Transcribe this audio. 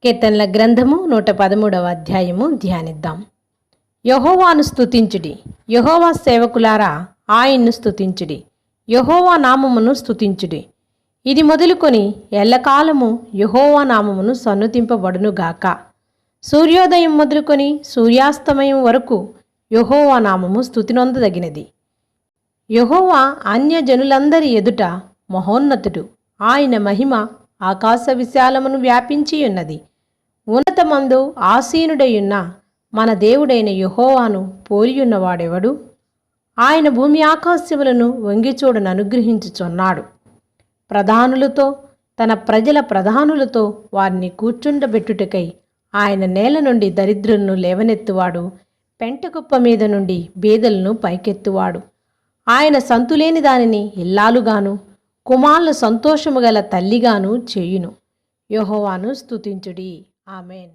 కీర్తనల గ్రంథము 113వ అధ్యాయము ధ్యానిద్దాం. యెహోవాను స్తుతించుడి, యెహోవా సేవకులారా ఆయన్ను స్తుతించుడి, యెహోవా నామమును స్తుతించుడి. ఇది మొదలుకొని ఎల్లకాలము యెహోవా నామమును సన్నుతింపబడునుగాక. సూర్యోదయం మొదలుకొని సూర్యాస్తమయం వరకు యెహోవా నామము స్తుతినొందదగినది. యెహోవా అన్యజనులందరి ఎదుట మహోన్నతుడు, ఆయన మహిమ ఆకాశ విశాలమును వ్యాపించి ఉన్నది. ఉన్నతమందు ఆసీనుడయున్న మన దేవుడైన యెహోవాను పోలియున్నవాడెవడు? ఆయన భూమి ఆకాశములను వంగిచూడను అనుగ్రహించుచున్నాడు. ప్రధానులతో, తన ప్రజల ప్రధానులతో వారిని కూర్చుండబెట్టుటకై ఆయన నేల నుండి దరిద్రులను లేవనెత్తువాడు, పెంటకుప్ప మీద నుండి బీదలను పైకెత్తువాడు. ఆయన సంతులేని దానిని ఇల్లాలుగాను, కుమారుల సంతోషము గల తల్లిగాను చేయును. యెహోవాను స్తుతించుడి. ఆమేన్.